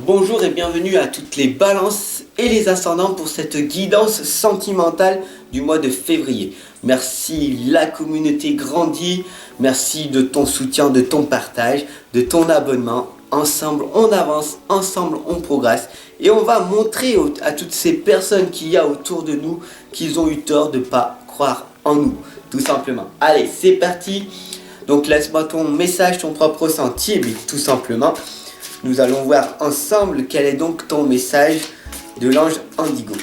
Bonjour et bienvenue à toutes les balances et les ascendants pour cette guidance sentimentale du mois de février. Merci, la communauté grandit, merci de ton soutien, de ton partage, de ton abonnement. Ensemble on avance, ensemble on progresse et on va montrer à toutes ces personnes qu'il y a autour de nous qu'ils ont eu tort de ne pas croire en nous, tout simplement. Allez, c'est parti. Donc laisse-moi ton message, ton propre ressenti, et tout simplement. Nous allons voir ensemble quel est donc ton message de l'ange Indigo.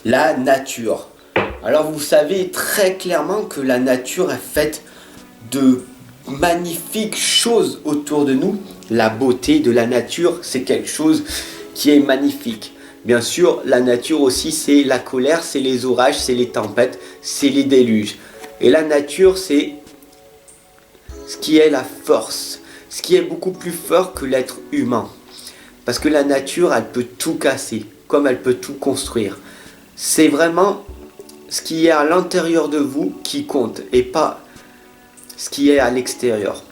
La nature. Alors vous savez très clairement que la nature est faite de magnifiques choses autour de nous. La beauté de la nature, c'est quelque chose qui est magnifique. Bien sûr, la nature aussi, c'est la colère, c'est les orages, c'est les tempêtes, c'est les déluges. Et la nature, c'est ce qui est la force. Ce qui est beaucoup plus fort que l'être humain. Parce que la nature, elle peut tout casser, comme elle peut tout construire. C'est vraiment ce qui est à l'intérieur de vous qui compte, et pas ce qui est à l'extérieur.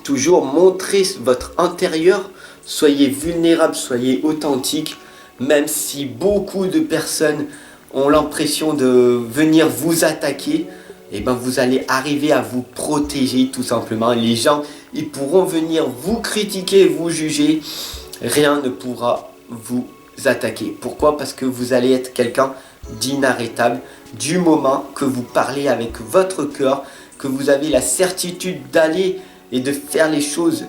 Toujours montrez votre intérieur, soyez vulnérable, soyez authentique, même si beaucoup de personnes ont l'impression de venir vous attaquer, et ben vous allez arriver à vous protéger tout simplement. Les gens, ils pourront venir vous critiquer, vous juger. Rien ne pourra vous attaquer. Pourquoi? Parce que vous allez être quelqu'un d'inarrêtable. Du moment que vous parlez avec votre cœur, que vous avez la certitude d'aller et de faire les choses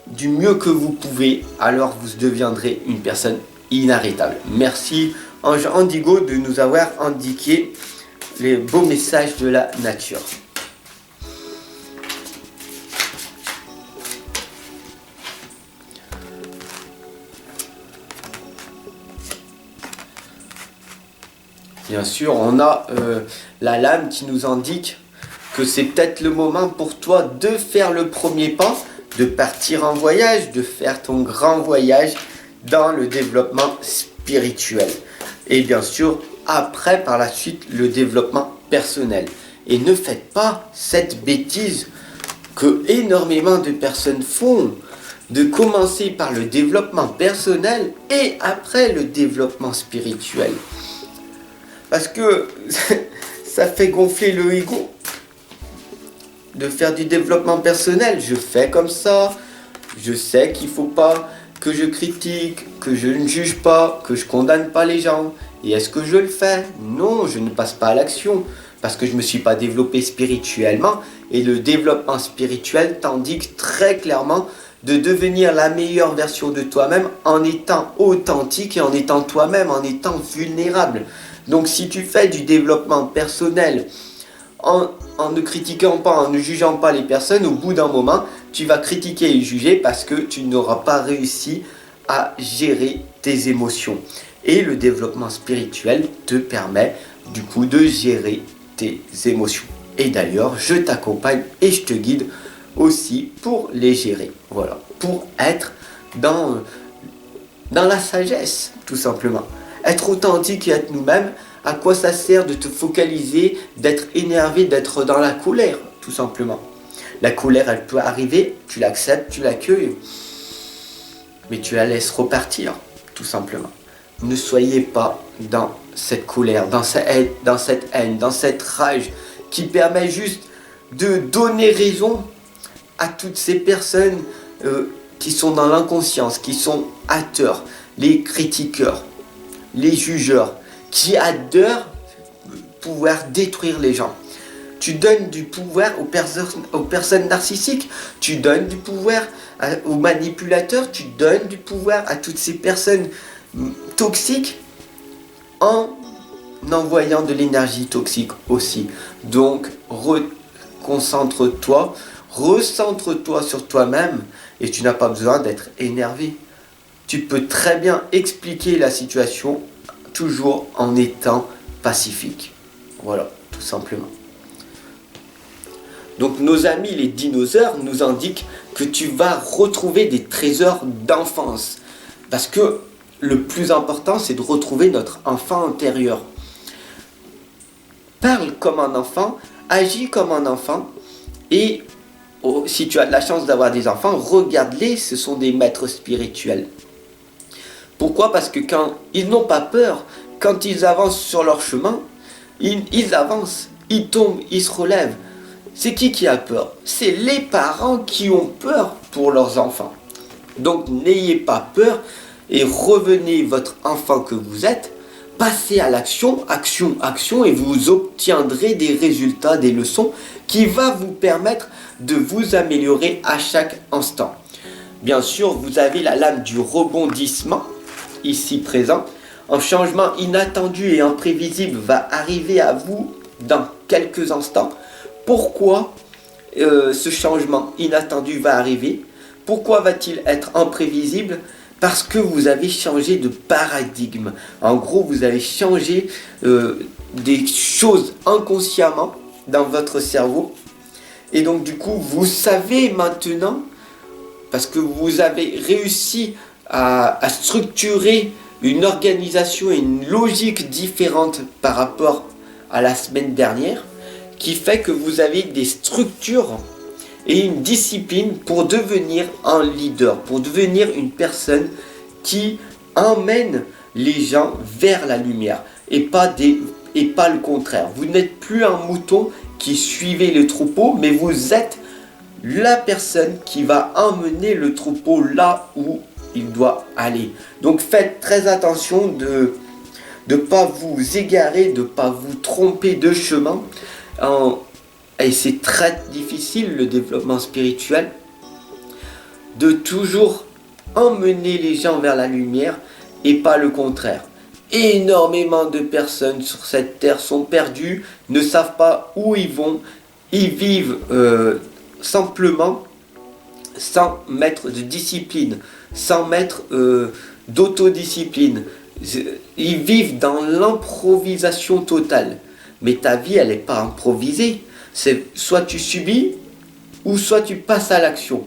du mieux que vous pouvez, alors vous deviendrez une personne inarrêtable. Merci Ange Indigo de nous avoir indiqué les beaux messages de la nature. Bien sûr, on a la lame qui nous indique que c'est peut-être le moment pour toi de faire le premier pas, de partir en voyage, de faire ton grand voyage dans le développement spirituel. Et bien sûr, après, par la suite, le développement personnel. Et ne faites pas cette bêtise que énormément de personnes font, de commencer par le développement personnel et après le développement spirituel. Parce que ça fait gonfler le ego de faire du développement personnel. Je fais comme ça, je sais qu'il ne faut pas que je critique, que je ne juge pas, que je ne condamne pas les gens. Et est-ce que je le fais? Non, je ne passe pas à l'action parce que je ne me suis pas développé spirituellement. Et le développement spirituel t'indique très clairement de devenir la meilleure version de toi-même en étant authentique et en étant toi-même, en étant vulnérable. Donc si tu fais du développement personnel en ne critiquant pas, en ne jugeant pas les personnes, au bout d'un moment, tu vas critiquer et juger parce que tu n'auras pas réussi à gérer tes émotions. Et le développement spirituel te permet du coup de gérer tes émotions. Et d'ailleurs, je t'accompagne et je te guide aussi pour les gérer. Voilà, pour être dans la sagesse, tout simplement. Être authentique et être nous-mêmes, à quoi ça sert de te focaliser, d'être énervé, d'être dans la colère, tout simplement. La colère, elle peut arriver, tu l'acceptes, tu l'accueilles, mais tu la laisses repartir, tout simplement. Ne soyez pas dans cette colère, dans cette haine, dans cette rage qui permet juste de donner raison à toutes ces personnes qui sont dans l'inconscience, qui sont à tort, les critiqueurs, les jugeurs, qui adorent pouvoir détruire les gens. Tu donnes du pouvoir aux personnes narcissiques, tu donnes du pouvoir aux manipulateurs, tu donnes du pouvoir à toutes ces personnes toxiques en envoyant de l'énergie toxique aussi. Donc, recentre-toi sur toi-même et tu n'as pas besoin d'être énervé. Tu peux très bien expliquer la situation toujours en étant pacifique. Voilà, tout simplement. Donc nos amis les dinosaures nous indiquent que tu vas retrouver des trésors d'enfance. Parce que le plus important, c'est de retrouver notre enfant intérieur. Parle comme un enfant, agis comme un enfant et si tu as de la chance d'avoir des enfants, regarde-les, ce sont des maîtres spirituels. Pourquoi? Parce que quand ils n'ont pas peur, quand ils avancent sur leur chemin, ils avancent, ils tombent, ils se relèvent. C'est qui a peur? C'est les parents qui ont peur pour leurs enfants. Donc n'ayez pas peur et revenez votre enfant que vous êtes, passez à l'action, action, action, et vous obtiendrez des résultats, des leçons qui vont vous permettre de vous améliorer à chaque instant. Bien sûr, vous avez la lame du rebondissement, ici présent. Un changement inattendu et imprévisible va arriver à vous dans quelques instants. Pourquoi ce changement inattendu va arriver? Pourquoi va-t-il être imprévisible? Parce que vous avez changé de paradigme. En gros, vous avez changé des choses inconsciemment dans votre cerveau. Et donc du coup, vous savez maintenant, parce que vous avez réussi à structurer une organisation et une logique différente par rapport à la semaine dernière, qui fait que vous avez des structures et une discipline pour devenir un leader, pour devenir une personne qui emmène les gens vers la lumière et pas le contraire. Vous n'êtes plus un mouton qui suivait le troupeau, mais vous êtes la personne qui va emmener le troupeau là où il doit aller. Donc faites très attention de ne pas vous égarer, de ne pas vous tromper de chemin. Et c'est très difficile, le développement spirituel, de toujours emmener les gens vers la lumière et pas le contraire. Énormément de personnes sur cette terre sont perdues, ne savent pas où ils vont, ils vivent simplement sans mettre de discipline, sans mettre d'autodiscipline. Ils vivent dans l'improvisation totale. Mais ta vie, elle n'est pas improvisée. C'est soit tu subis, ou soit tu passes à l'action.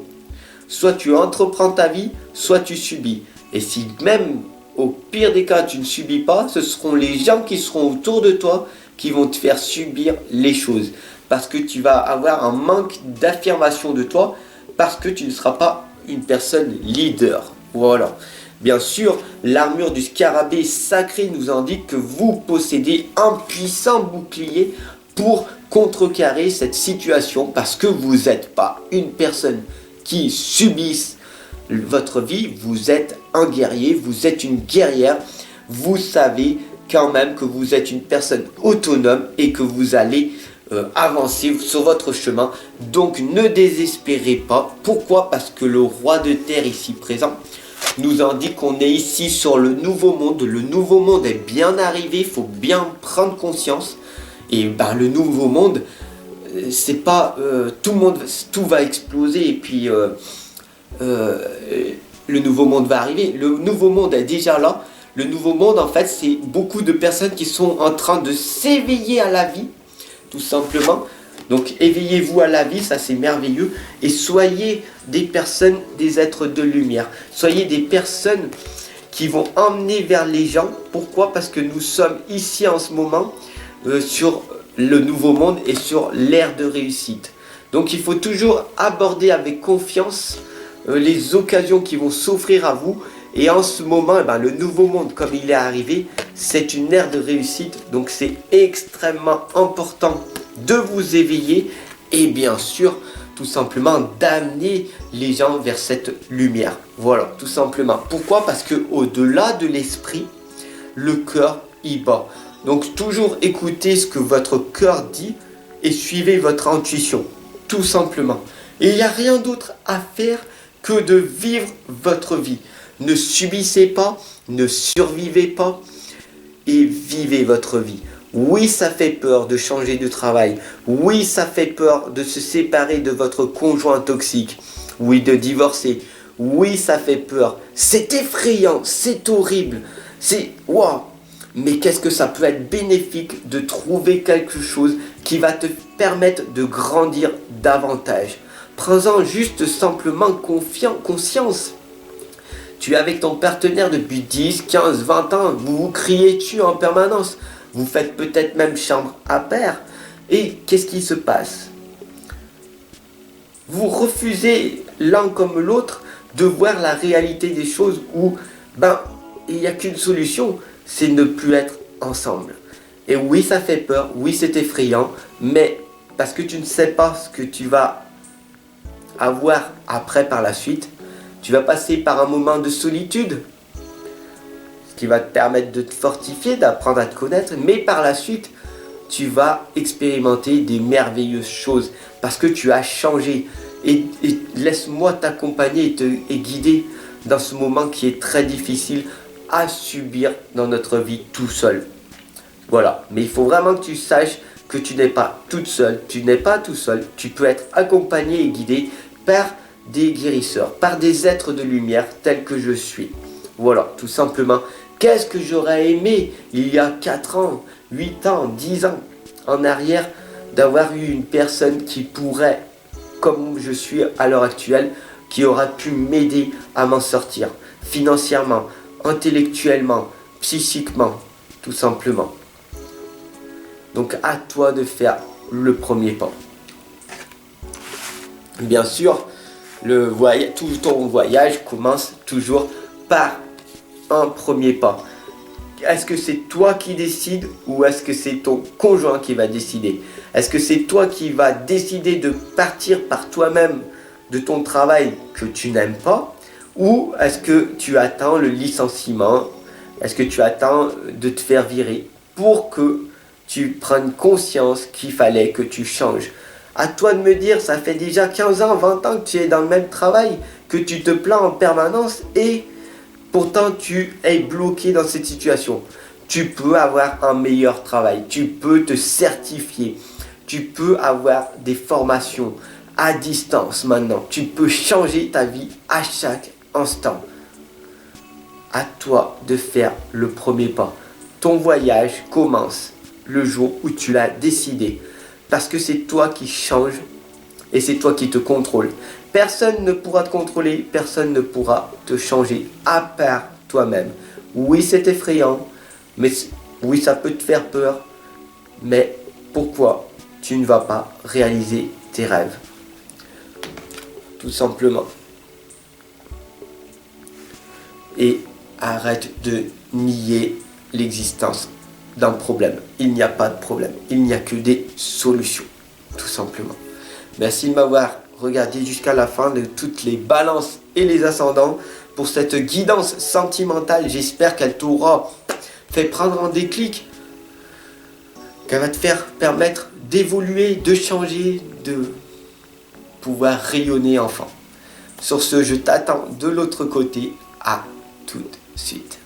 Soit tu entreprends ta vie, soit tu subis. Et si même au pire des cas tu ne subis pas, ce seront les gens qui seront autour de toi qui vont te faire subir les choses. Parce que tu vas avoir un manque d'affirmation de toi, parce que tu ne seras pas une personne leader. Voilà. Bien sûr, l'armure du scarabée sacré nous indique que vous possédez un puissant bouclier pour contrecarrer cette situation, parce que vous n'êtes pas une personne qui subisse votre vie, vous êtes un guerrier, vous êtes une guerrière, vous savez quand même que vous êtes une personne autonome et que vous allez avancer sur votre chemin. Donc ne désespérez pas. Pourquoi? Parce que le roi de terre ici présent nous indique qu'on est ici sur le nouveau monde. Le nouveau monde est bien arrivé, il faut bien prendre conscience. Et ben, le nouveau monde, c'est pas tout va exploser et puis le nouveau monde va arriver. Le nouveau monde est déjà là. Le nouveau monde, en fait, c'est beaucoup de personnes qui sont en train de s'éveiller à la vie, tout simplement. Donc éveillez-vous à la vie, ça c'est merveilleux. Et soyez des personnes, des êtres de lumière. Soyez des personnes qui vont emmener vers les gens. Pourquoi? Parce que nous sommes ici en ce moment sur le nouveau monde et sur l'ère de réussite. Donc il faut toujours aborder avec confiance les occasions qui vont s'offrir à vous. Et en ce moment, le nouveau monde, comme il est arrivé, c'est une ère de réussite. Donc c'est extrêmement important de vous éveiller et bien sûr, tout simplement, d'amener les gens vers cette lumière. Voilà, tout simplement. Pourquoi? Parce que au-delà de l'esprit, le cœur y bat. Donc toujours écoutez ce que votre cœur dit et suivez votre intuition, tout simplement. Et il n'y a rien d'autre à faire que de vivre votre vie. Ne subissez pas, ne survivez pas et vivez votre vie. Oui, ça fait peur de changer de travail. Oui, ça fait peur de se séparer de votre conjoint toxique. Oui, de divorcer. Oui, ça fait peur. C'est effrayant, c'est horrible. C'est waouh. Mais qu'est-ce que ça peut être bénéfique de trouver quelque chose qui va te permettre de grandir davantage. Prends-en juste simplement conscience. Tu es avec ton partenaire depuis 10, 15, 20 ans, vous vous criez dessus en permanence. Vous faites peut-être même chambre à pair. Et qu'est-ce qui se passe? vous refusez l'un comme l'autre de voir la réalité des choses où il n'y a qu'une solution, c'est ne plus être ensemble. Et oui, ça fait peur, oui, c'est effrayant, mais parce que tu ne sais pas ce que tu vas avoir après par la suite, tu vas passer par un moment de solitude, ce qui va te permettre de te fortifier, d'apprendre à te connaître, mais par la suite, tu vas expérimenter des merveilleuses choses parce que tu as changé. Et laisse-moi t'accompagner et guider dans ce moment qui est très difficile à subir dans notre vie tout seul. Voilà, mais il faut vraiment que tu saches que tu n'es pas toute seule, tu n'es pas tout seul, tu peux être accompagné et guidé par des guérisseurs, par des êtres de lumière tels que je suis. Voilà, tout simplement. Qu'est-ce que j'aurais aimé il y a 4 ans, 8 ans, 10 ans en arrière d'avoir eu une personne qui pourrait, comme je suis à l'heure actuelle, qui aura pu m'aider à m'en sortir financièrement, intellectuellement, psychiquement, tout simplement. Donc à toi de faire le premier pas. Bien sûr, tout ton voyage commence toujours par un premier pas. Est-ce que c'est toi qui décides ou est-ce que c'est ton conjoint qui va décider? Est-ce que c'est toi qui vas décider de partir par toi-même de ton travail que tu n'aimes pas? Ou est-ce que tu attends le licenciement? Est-ce que tu attends de te faire virer pour que tu prennes conscience qu'il fallait que tu changes? À toi de me dire, ça fait déjà 15 ans, 20 ans que tu es dans le même travail, que tu te plains en permanence et pourtant tu es bloqué dans cette situation. Tu peux avoir un meilleur travail, tu peux te certifier, tu peux avoir des formations à distance maintenant. Tu peux changer ta vie à chaque instant. À toi de faire le premier pas. Ton voyage commence le jour où tu l'as décidé. Parce que c'est toi qui changes et c'est toi qui te contrôles. Personne ne pourra te contrôler, personne ne pourra te changer à part toi-même. Oui, c'est effrayant, mais oui, ça peut te faire peur. Mais pourquoi tu ne vas pas réaliser tes rêves? Tout simplement. Et arrête de nier l'existence d'un problème. Il n'y a pas de problème. Il n'y a que des solutions. Tout simplement. Merci de m'avoir regardé jusqu'à la fin de toutes les balances et les ascendants pour cette guidance sentimentale. J'espère qu'elle t'aura fait prendre un déclic, qu'elle va te faire permettre d'évoluer, de changer, de pouvoir rayonner enfin. Sur ce, je t'attends de l'autre côté. À tout de suite.